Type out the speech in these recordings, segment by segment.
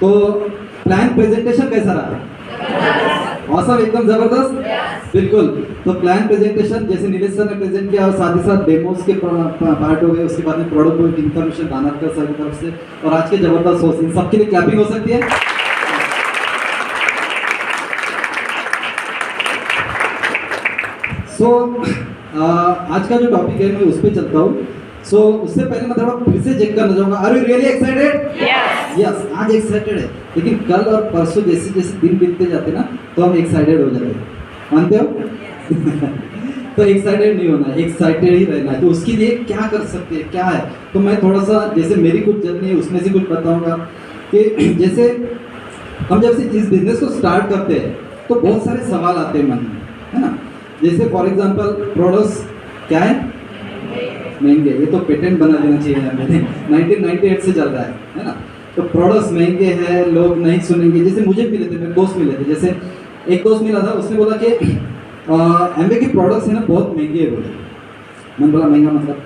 तो plan presentation कैसा रहा? औसम, एकदम जबरदस्त। बिल्कुल। तो प्लान प्रेजेंटेशन जैसे नीलेश सर ने प्रेजेंट किया और साथ ही साथ डेमोस के पार्ट हो गए, उसके बाद में प्रोडक्ट इन्फॉर्मेशन दानाकर सर की तरफ से और आज के जबरदस्त होस्ट, इन सबके लिए क्लैपिंग हो सकती है। सो आज का जो टॉपिक है मैं उस पर चलता हूँ। सो उससे पहले मैं थोड़ा फिर से चेक करना चाहूंगा, are you really excited? Yes, आज एक्साइटेड है, लेकिन कल और परसों जैसे जैसे दिन बीतते जाते ना तो हम एक्साइटेड हो जाते हैं, मानते हो? तो एक्साइटेड नहीं होना है, एक्साइटेड ही रहना है। तो उसके लिए क्या कर सकते हैं, क्या है, तो मैं थोड़ा सा जैसे मेरी कुछ जर्नी है उसमें से कुछ बताऊंगा कि जैसे हम जब से इस बिजनेस को स्टार्ट करते हैं तो बहुत सारे सवाल आते हैं मन में, है ना। जैसे फॉर एग्जांपल प्रोडक्ट्स क्या है? महंगे। ये तो पेटेंट बना देना चाहिए यार, मैंने 1998 से चल रहा है ना। तो प्रोडक्ट्स महंगे हैं, लोग नहीं सुनेंगे। जैसे मुझे मिले थे, मेरे दोस्त मिले थे, जैसे एक दोस्त मिला था, उसने बोला कि एमवे के प्रोडक्ट्स है ना बहुत महंगे है बोले। मैंने बोला महंगा मतलब?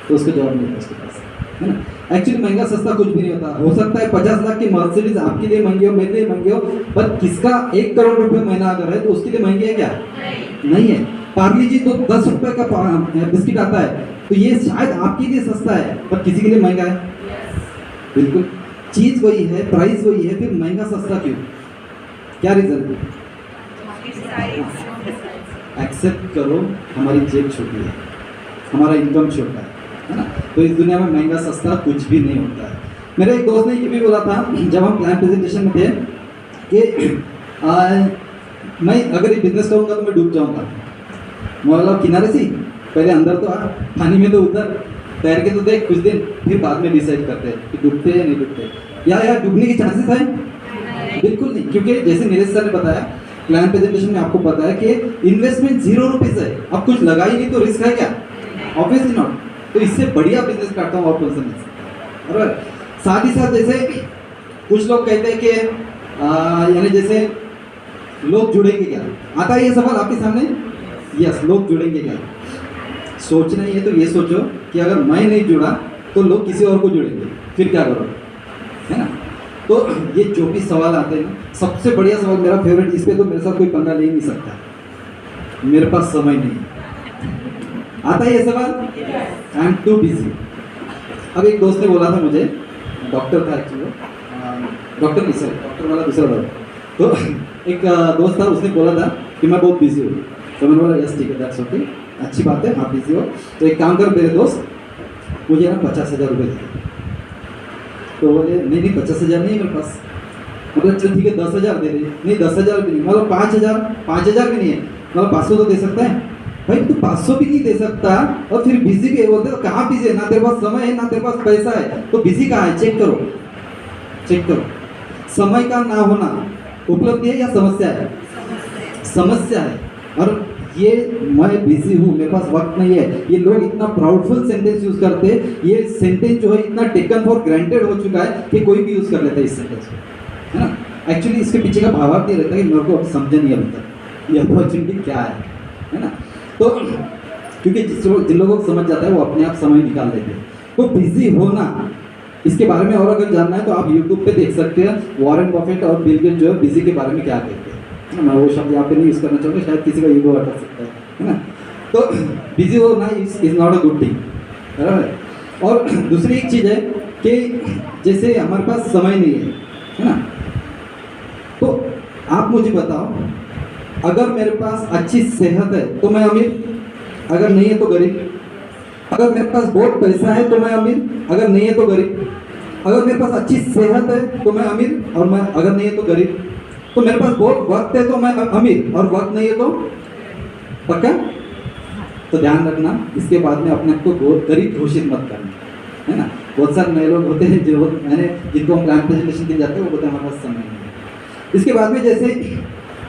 तो उसको जवाब नहीं था उसके पास, है ना। एक्चुअली महंगा सस्ता कुछ भी नहीं होता। हो सकता है 50 लाख की मर्सिडीज आपके लिए महंगी हो, मेरे लिए महंगी हो, पर किसका 1 करोड़ रुपए महीना अगर है तो उसके लिए महंगी है क्या? नहीं है। पार्ली जी तो 10 रुपए का बिस्किट आता है, तो ये शायद आपके लिए सस्ता है पर किसी के लिए महंगा है। बिल्कुल, चीज वही है, प्राइस वही है, फिर महंगा सस्ता क्यों? क्या रीजन? एक्सेप्ट करो, हमारी जेब छोटी है, हमारा इनकम छोटा है ना। तो इस दुनिया में महंगा सस्ता कुछ भी नहीं होता है। मेरे एक दोस्त ने ये भी बोला था जब हम प्लान प्रेजेंटेशन में थे कि मैं अगर ये बिजनेस करूंगा तो मैं डूब जाऊंगा। मतलब किनारे से पहले अंदर तो आ, पानी में तो उतर, तैर के तो देख कुछ दिन, फिर बाद में डिसाइड करते हैं कि डूबते हैं या नहीं डूबते। या डूबने के चांसेस है? बिल्कुल नहीं, क्योंकि जैसे नीलेश सर ने बताया प्लान प्रेजेंटेशन में, आपको पता है कि इन्वेस्टमेंट 0 रुपीज है। अब कुछ लगा ही नहीं तो रिस्क है क्या? Obviously not. तो इससे बढ़िया बिजनेस करता हूँ और पर्सन से, बराबर। साथ ही साथ जैसे कुछ लोग कहते हैं कि यानी जैसे लोग जुड़ेंगे क्या, आता है ये सवाल आपके सामने? यस, लोग जुड़ेंगे क्या? सोचना ही है तो ये सोचो कि अगर मैं नहीं जुड़ा तो लोग किसी और को जुड़ेंगे, फिर क्या करो, है ना। तो ये जो भी सवाल आते हैं, सबसे बढ़िया सवाल मेरा फेवरेट, इस पे तो मेरे साथ कोई पंगा ले ही नहीं सकता, मेरे पास समय नहीं। आता है ये सवाल? I am too busy. अब एक दोस्त ने बोला था मुझे, डॉक्टर था एक्चुअली, डॉक्टर नहीं सर, डॉक्टर वाला दूसरा था। तो एक दोस्त था, उसने बोला था कि मैं बहुत बिजी हूँ। तो मैंने बोला यस ठीक है, दैट्स ओके, अच्छी बात है, आप बिजी हो तो एक काम कर मेरे दोस्त, मुझे ना 50,000 रुपये दे। तो बोले नहीं 50,000 नहीं है मेरे पास। मतलब चल ठीक है 10,000 दे दे। नहीं 10,000 भी नहीं, मतलब 5,000 भी नहीं है, मतलब 500 तो दे सकता है। भाई तू 500 भी नहीं दे सकता और फिर बिजी भी है बोलते, तो कहाँ बिजी है? ना तेरे पास समय है ना तेरे पास पैसा है, तो बिजी कहाँ है? चेक करो, चेक करो। समय का ना होना उपलब्धि है या समस्या है? समस्या है। और ये मैं बिजी हूँ, मेरे पास वक्त नहीं है, ये लोग इतना प्राउडफुल सेंटेंस यूज करते हैं। ये सेंटेंस जो है इतना टेकन फॉर ग्रांटेड हो चुका है कि कोई भी यूज कर लेता है इस सेंटेंस को, है ना। एक्चुअली इसके पीछे का भावार्थ ये रहता है कि मेरे को समझा नहीं अभी तक ये अपॉर्चुनिटी क्या है ना। तो क्योंकि जिन लोगों को समझ जाता है वो अपने आप समय निकाल लेते हैं। तो बिजी होना, इसके बारे में और अगर जानना है तो आप यूट्यूब पे देख सकते हैं, वॉरेन बफेट और बिल गेट्स जो है बिजी के बारे में क्या कहते हैं। मैं वो शब्द यहाँ पे नहीं यूज करना चाहूँगा, शायद किसी का ईगो हटा सकता है ना। तो बिजी होना is not a good thing, बराबर। और दूसरी एक चीज़ है कि जैसे हमारे पास समय नहीं है ना, तो आप मुझे बताओ, अगर मेरे पास अच्छी सेहत है तो मैं अमीर, अगर नहीं है तो गरीब। अगर मेरे पास बहुत पैसा है तो मैं अमीर, अगर नहीं है तो गरीब। अगर मेरे पास अच्छी सेहत है तो मैं अमीर, और मैं अगर नहीं है तो गरीब। तो मेरे पास बहुत वक्त है तो मैं अमीर, और वक्त नहीं है तो पक्का। तो ध्यान रखना, इसके बाद में अपने आप को गरीब घोषित मत करना, है ना। बहुत सारे नए लोग होते हैं जो मैंने जिनको हम प्लान प्रेजेंटेशन के जाते हैं, वो बोलते हैं हमारे पास समय नहीं है। इसके बाद में जैसे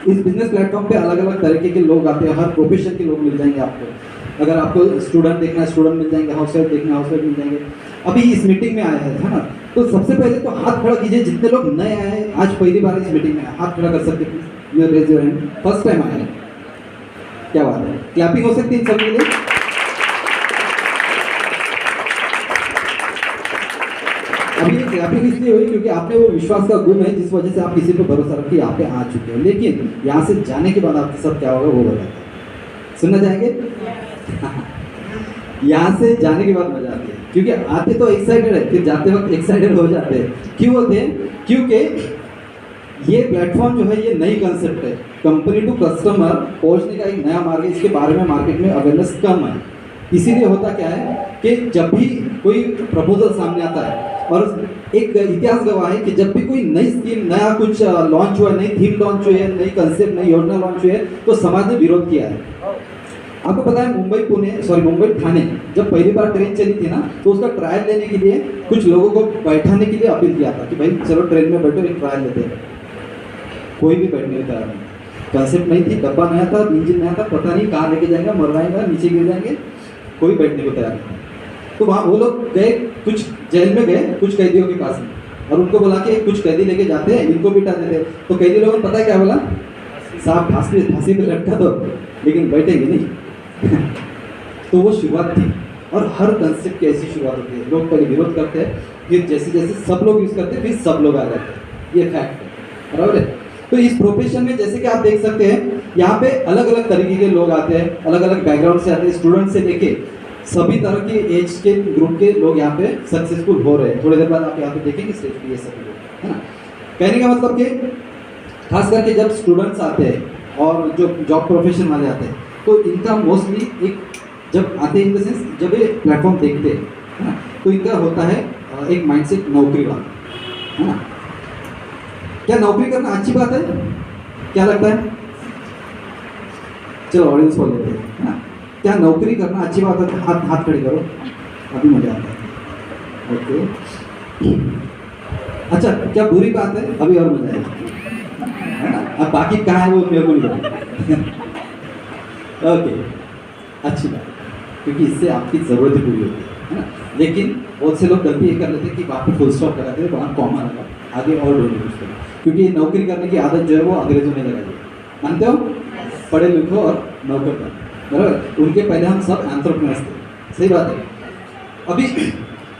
इस बिजनेस प्लेटफॉर्म पे अलग अलग तरीके के लोग आते हैं, हर प्रोफेशन के लोग मिल जाएंगे आपको। अगर आपको स्टूडेंट देखना है स्टूडेंट मिल जाएंगे, हाउस वाइफ देखना है हाउस वाइफ मिल जाएंगे। अभी इस मीटिंग में आए हैं, है ना, तो सबसे पहले तो हाथ खड़ा कीजिए जितने लोग नए आए हैं, आज पहली बार इस मीटिंग में हाथ खड़ा कर सकते please, you raise your hand, first time आए हैं, क्या बात है, क्लैपिंग हो सकती है इन सबके लिए। अभी ये क्लैपिंग इसलिए हुई क्योंकि आपने वो विश्वास का गुण है जिस वजह से आप किसी पे भरोसा रख के यहाँ पे आ चुके हो, लेकिन यहाँ से जाने के बाद आपके साथ क्या होगा वो बताते हैं। सुनना चाहेंगे? यहाँ से जाने के बाद मजा आती है, क्योंकि आते तो एक्साइटेड है, फिर जाते वक्त एक्साइटेड हो जाते हैं। क्यों होते हैं? क्योंकि ये प्लेटफॉर्म जो है ये नई कंसेप्ट है, कंपनी टू कस्टमर पहुंचने का एक नया मार्ग है, इसके बारे में मार्केट में अवेयरनेस कम है। इसीलिए होता क्या है कि जब भी कोई प्रपोजल सामने आता है, और एक इतिहास गवाह है कि जब भी कोई नई स्कीम, नया कुछ लॉन्च हुआ है, नई थीम लॉन्च हुई है, नई कंसेप्ट, नई योजना लॉन्च हुई है, तो समाज ने विरोध किया है। आपको पता है मुंबई ठाणे जब पहली बार ट्रेन चली थी ना, तो उसका ट्रायल लेने के लिए कुछ लोगों को बैठाने के लिए अपील किया था कि भाई चलो ट्रेन में बैठो, एक ट्रायल लेते हैं। कोई भी बैठने को तैयार नहीं, कंसेप्ट नहीं थी, डब्बा नया था, इंजन नया था, पता नहीं कहाँ लेके जाएंगे, मरवाएंगे, नीचे गिर जाएंगे, कोई बैठने को तैयार नहीं। तो वहाँ वो लोग गए, कुछ जेल में गए, कुछ कैदियों के पास में, और उनको बोला कि कुछ कैदी लेके जाते हैं, इनको बिठा देते हैं। तो कैदी लोगों ने पता है क्या बोला? साहब फांसी पे लटका दो, लेकिन बैठेंगे नहीं। तो वो शुरुआत थी, और हर कंसेप्ट की ऐसी शुरुआत होती है। लोग पहले विरोध करते हैं, फिर जैसे जैसे सब लोग यूज़ करते हैं, फिर सब लोग आ जाते हैं। ये फैक्ट है, बराबर है। तो इस प्रोफेशन में जैसे कि आप देख सकते हैं, यहाँ पे अलग अलग तरीके के लोग आते हैं, अलग अलग बैकग्राउंड से आते हैं, स्टूडेंट से लेके सभी तरह के एज के ग्रुप के लोग यहाँ पे सक्सेसफुल हो रहे हैं। थोड़ी देर बाद आप यहाँ पे देखेंगे स्टेज पे ये सभी लोग, है ना। कहने का मतलब कि खास करके जब स्टूडेंट्स आते हैं और जो जॉब प्रोफेशन वाले आते हैं, तो इनका मोस्टली एक जब आते हैं इन द सेंस जब ये प्लेटफॉर्म देखते हैं, है ना, तो इनका होता है एक माइंडसेट नौकरी वाला, है ना। क्या नौकरी करना अच्छी बात है? क्या लगता है? चलो ऑडियंस बोल लेते हैं, है ना। क्या नौकरी करना अच्छी बात है? हाथ खड़े करो, अभी मजा आता है। ओके, अच्छा, क्या बुरी बात है? अभी और मजा आएगा, है ना। अब बाकी कहाँ है वो मेरे को नहीं पता। ओके, अच्छी बात, क्योंकि इससे आपकी ज़रूरतें पूरी होती है ना। लेकिन बहुत से लोग गलती ये कर लेते हैं कि वहाँ पे फुल स्टॉप लगाते हैं, वहाँ कॉमा लगा, आगे और ढूंढने कुछ करो, क्योंकि नौकरी करने की आदत जो है वो अंग्रेजों ने लगाई है। मानते हो? पढ़े लिखो और नौकर बनो, बराबर। उनके पहले हम सब एंटरप्रेन्योर्स थे, सही बात है। अभी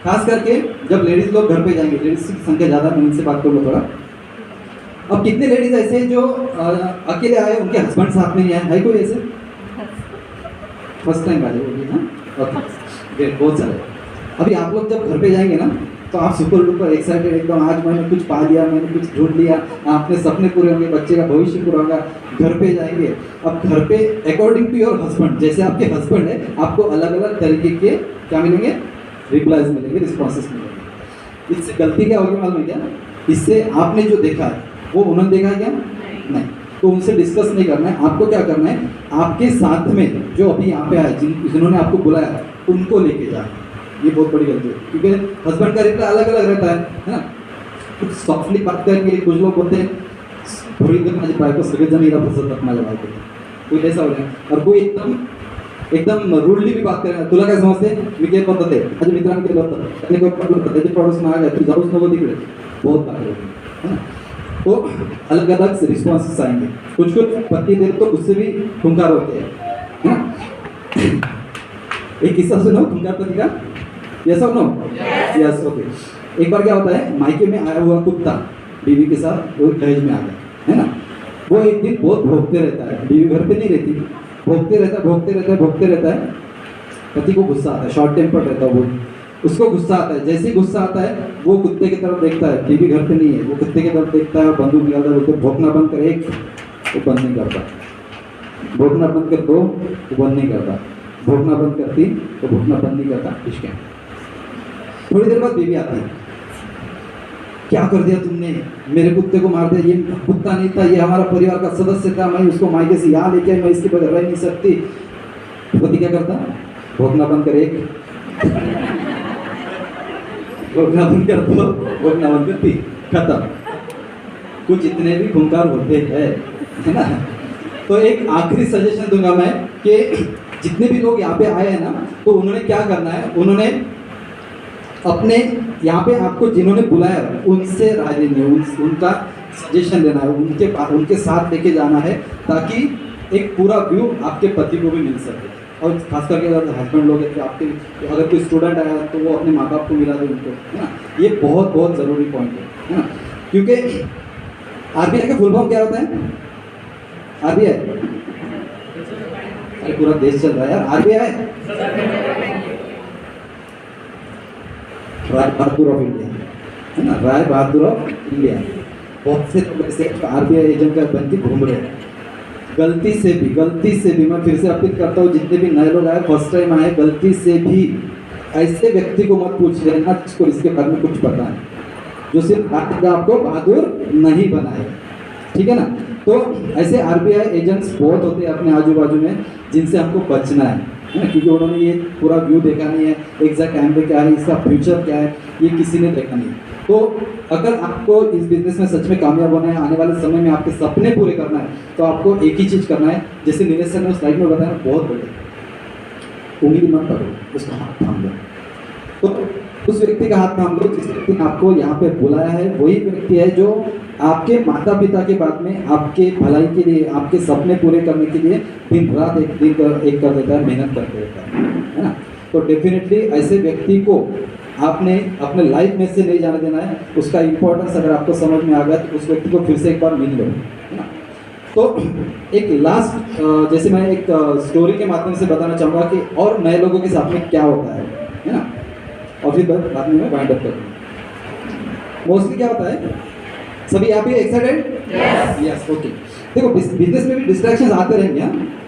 खास करके जब लेडीज़ लोग घर पे जाएंगे, लेडीज़ की संख्या ज़्यादा, मैं इनसे बात करूँगा थोड़ा। अब कितने लेडीज़ ऐसे हैं जो अकेले आए, उनके हस्बैंड साथ में नहीं आए? है कोई ऐसे? फर्स्ट टाइम आए वो भी, हाँ, ओके, बहुत सारे। अभी आप लोग जब घर पे जाएंगे ना, तो आप सुपर डुपर एक्साइटेड एकदम, आज मैंने कुछ पा लिया, मैंने कुछ ढूंढ लिया, अपने सपने पूरे होंगे, बच्चे का भविष्य पूरा होगा। घर पे जाएंगे, अब घर पे अकॉर्डिंग टू योर हस्बैंड, जैसे आपके हस्बैंड है, आपको अलग अलग तरीके के क्या मिलेंगे? रिप्लाईज मिलेंगे, रिस्पॉन्सेस मिलेंगे। इससे गलती क्या होगी मालूम है क्या? इससे आपने जो देखा है वो उन्होंने देखा है क्या? नहीं। तो उनसे डिस्कस नहीं करना है, आपको क्या करना है, आपके साथ में जो अभी यहाँ पे आए, जिन्होंने आपको बुलाया, उनको लेके जाना। ये बहुत बड़ी गलती है, क्योंकि हस्बैंड का रिप्लाई अलग अलग रहता है ना। कुछ सॉफ्टली बात करने के लिए कुछ लोग बोलते हैं, थोड़ी देर माझी बायको सगळेजण हिला फसवतात माझ्या बायको, कोई ऐसा हो रहा है, और कोई एकदम रूडली भी बात करेगा, तुला काय समजते, मी केलं होतं ते माझ्या मित्रांनी केलं होतं, त्याने त्याचे प्रॉडक्ट्स महाग आहे, तू जाऊच नको तिकडे, बहुत बात है ना। तो अलग अलग रिस्पॉन्सेस आएंगे। कुछ कुछ पति देर तो उससे भी खूंखार होते हैं, है ना। एक किस्सा सुनो खूंखार पति का, यस और नो? Yes, okay. एक बार क्या होता है, मायके में आया हुआ कुत्ता बीवी के साथ वो दहेज में आ गया, है ना। वो एक दिन बहुत भोंकते रहता है, बीवी घर पे नहीं रहती, भोंकते रहता है। पति को गुस्सा आता है, शॉर्ट टेम्पर रहता है वो, उसको गुस्सा आता है। जैसे ही गुस्सा आता है, वो कुत्ते की तरफ देखता है, बीवी घर पे नहीं है, वो कुत्ते की तरफ देखता है और बंदूक निकालता है, बोलते भोंकना बंद कर, एक, वो बंद नहीं करता, भोंकना बंद कर, दो, वो बंद नहीं करता, भोंकना बंद कर, तीन, तो भोंकना बंद नहीं करता। इसके थोड़ी देर बाद बीवी आती है, क्या कर दिया तुमने, मेरे कुत्ते को मार दिया, ये कुत्ता नहीं था, ये हमारा परिवार का सदस्य था, मैं उसको मायके से यहाँ लेके, मैं इसके बगैर रह नहीं सकती। पति क्या करता, भोंकना बंद कर, एक, भोंकना बंद कर, दो, भोंकना बंद कर, तीन, खत्म। कुछ इतने भी खूंखार होते हैं, है ना। तो एक आखिरी सजेशन दूंगा मैं कि जितने भी लोग यहाँ पे आए हैं ना, तो उन्होंने क्या करना है, उन्होंने अपने यहाँ पे आपको जिन्होंने बुलाया उनसे राय लेनी है, उनका सजेशन लेना है, उनके साथ लेके जाना है, ताकि एक पूरा व्यू आपके पति को भी मिल सके। और खास करके अगर हस्बैंड लोग हैं तो आपके अगर कोई स्टूडेंट आया तो वो अपने माँ बाप को मिला दे उनको, है ना। ये बहुत बहुत ज़रूरी पॉइंट है ना, क्योंकि आरबीआई का फुल फॉर्म क्या होता है? आरबीआई, अरे पूरा देश चल रहा है यार। RBI Rai Bahadur of India, है ना, राय बहादुर ऑफ इंडिया। बहुत से लोग ऐसे आरबीआई एजेंट का बन के घूम रहे हैं। गलती से भी मैं फिर से अपील करता हूँ, जितने भी नए लोग आए, फर्स्ट टाइम आए, गलती से भी ऐसे व्यक्ति को मत पूछ लेना जिसको इसके बारे में कुछ पता है, जो सिर्फ आपको बहादुर नहीं बनाए, ठीक है ना। तो ऐसे आरबीआई एजेंट्स बहुत होते हैं अपने आजू बाजू में, जिनसे हमको बचना है ना, क्योंकि उन्होंने ये पूरा व्यू देखा नहीं है, एग्जैक्ट टाइम पे क्या है, इसका फ्यूचर क्या है, ये किसी ने देखा नहीं। तो अगर आपको इस बिजनेस में सच में कामयाब होना है, आने वाले समय में आपके सपने पूरे करना है, तो आपको एक ही चीज़ करना है, जैसे नीरज सर ने उस स्लाइड में बताया, बहुत बड़े उम्मीद मत करो, उसका हाथ थाम लो। तो उस व्यक्ति का हाथ थाम लो जिस व्यक्ति ने आपको यहाँ पे बुलाया है। वही व्यक्ति है जो आपके माता पिता के बाद में आपके भलाई के लिए, आपके सपने पूरे करने के लिए दिन रात एक कर देता है, मेहनत करते रहता है ना। तो डेफिनेटली ऐसे व्यक्ति को आपने अपने लाइफ में से नहीं जाने देना है। उसका इम्पोर्टेंस अगर आपको समझ में आ गया तो उस व्यक्ति को फिर से एक बार मिल लो, है ना। तो एक लास्ट जैसे मैं एक स्टोरी के माध्यम से बताना चाहूँगा कि और नए लोगों के साथ में क्या होता है ना, और फिर बाद में मैं वाइंड अप करूँगा। मोस्टली क्या होता है, सभी यहाँ पे एक्साइटेड? Yes, okay. देखो बिजनेस में भी डिस्ट्रैक्शंस आते रहेंगे,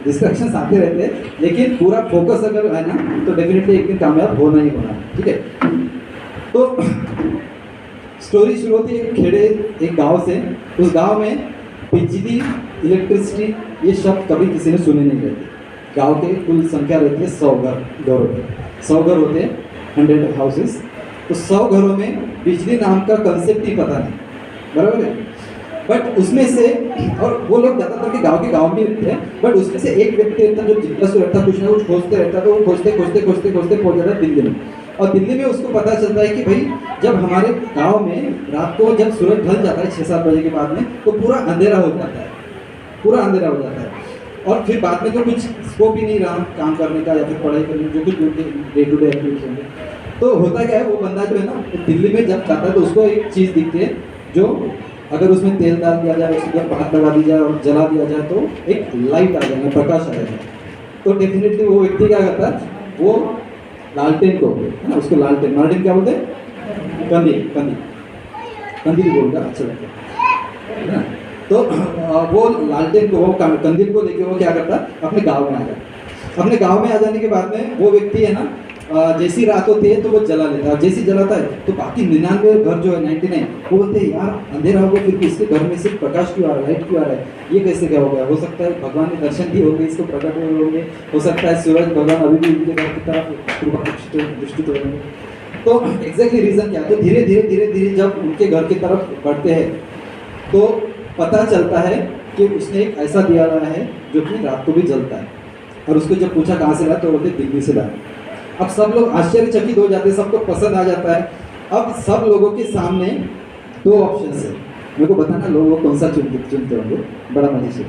डिस्ट्रैक्शंस आते रहते हैं, लेकिन पूरा फोकस अगर है ना तो डेफिनेटली एक दिन कामयाब होना ही होना, ठीक है। तो स्टोरी शुरू होती है एक खेड़े, एक गांव से। उस गांव में बिजली, इलेक्ट्रिसिटी ये शब्द कभी किसी ने सुने नहीं रहते। गांव के कुल संख्या रहती है 100 घर होते हैं, 100 हाउसेस। तो 100 घरों में बिजली नाम का कंसेप्ट ही पता नहीं, बराबर है। बट उसमें से, और वो लोग ज़्यादातर के गांव में रहते हैं, बट उसमें से एक व्यक्ति रहता है जो जिज्ञासु रहता है, कुछ ना कुछ खोजते रहता है। तो वो खोजते पहुंच जाता है दिल्ली में। और दिल्ली में उसको पता चलता है कि भाई जब हमारे गांव में रात को जब सूरज ढल जाता है 6-7 बजे के बाद में, तो पूरा अंधेरा हो जाता है। और फिर बाद में तो कुछ स्कोप ही नहीं रहा काम करने का या फिर पढ़ाई करने, जो कुछ डे टू डे एक्टिविटीज होंगे। तो होता क्या है, वो बंदा जो है ना दिल्ली में जब जाता है तो उसको एक चीज़ दिखती है, जो अगर उसमें तेल डाल दिया जाए, उसके ऊपर हाथ लगा दिया जाए और जला दिया जाए तो एक लाइट आ जाएगा, प्रकाश आ जाएगा। तो डेफिनेटली वो व्यक्ति क्या करता है, वो लालटेन को, है ना, उसको लालटेन क्या बोलते हैं, कंदील बोलकर अच्छा लगता है ना। तो वो लालटेन को, वो कंदील को लेके वो क्या करता है, अपने गाँव में आ जाता है। अपने गाँव में आ जाने के बाद में वो व्यक्ति है ना, जैसी रात होती है तो वो जला लेता है। जैसी जलाता है तो बाकी 99 घर जो है 99 वो बोलते हैं यार अंधेरा हो गया, फिर भी इसके घर में सिर्फ प्रकाश क्यों आ रहा है, लाइट क्यों आ रहा है, ये कैसे क्या हो गया। हो सकता है भगवान ने दर्शन दिए होंगे, इसको प्रकट हुए होंगे, हो सकता है सूरज भगवान अभी भी इनके घर की तरफ दृष्टि तो होंगे। तो एग्जैक्टली रीज़न क्या है, तो धीरे धीरे जब उनके घर की तरफ बढ़ते हैं तो पता चलता है कि उसने एक ऐसा दिया रहा है जो कि रात को भी जलता है। और उसको जब पूछा कहाँ से लाया तो बोलते दिल्ली से लाया। अब सब लोग आश्चर्यचकित हो जाते हैं, सबको पसंद आ जाता है। अब सब लोगों के सामने 2 ऑप्शन है, मेरे को बताना लोग कौन सा चुनते होंगे, बड़ा मजे से।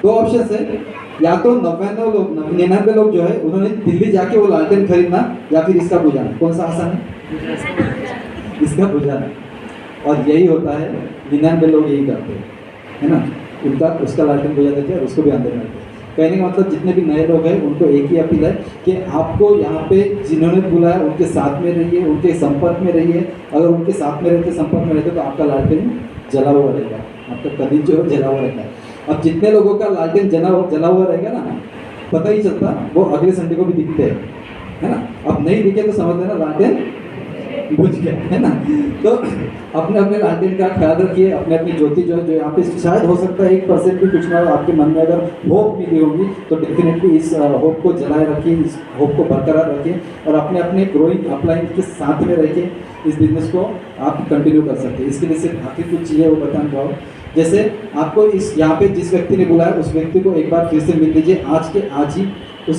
2 ऑप्शन है, या तो 99 लोग जो है उन्होंने दिल्ली जाके वो लालटेन खरीदना, या फिर इसका बुझाना। कौन सा आसान है? इसका बुझाना। और यही होता है, 99 लोग यही करते हैं, है ना, उसका लालटेन बुझा देते हैं और उसको भी अंदर में रखते हैं। कहने का मतलब जितने भी नए लोग हैं उनको एक ही अपील है कि आपको यहाँ पे जिन्होंने बुलाया उनके साथ में रहिए, उनके संपर्क में रहिए। अगर उनके साथ में रहते, संपर्क में रहते, तो आपका लालटेन जला हुआ रहेगा, आपका कदीम जो है जला हुआ रहेगा। अब जितने लोगों का लालटेन जला हुआ रहेगा ना, पता ही चलता, वो अगले संडे को भी दिखते हैं, है ना। अब नहीं दिखे तो समझ लेना लालटेन बुझ गया, है ना। तो अपने लालटेन का ख्याल रखिए, अपनी ज्योति जो यहाँ पे शायद हो सकता है 1% भी कुछ ना आपके मन में अगर होप मिली होगी तो डेफिनेटली इस होप को जलाए रखिए, इस होप को बरकरार रखिए और अपने ग्रोइंग अपलाइन के साथ में रखिए। इस बिजनेस को आप कंटिन्यू कर सकते हैं। इसके लिए सिर्फ आखिर कुछ चीज़ें वो बताना चाहूँ, जैसे आपको इस यहाँ पे जिस व्यक्ति ने बुलाया उस व्यक्ति को एक बार फिर से मिल लीजिए आज के आज ही।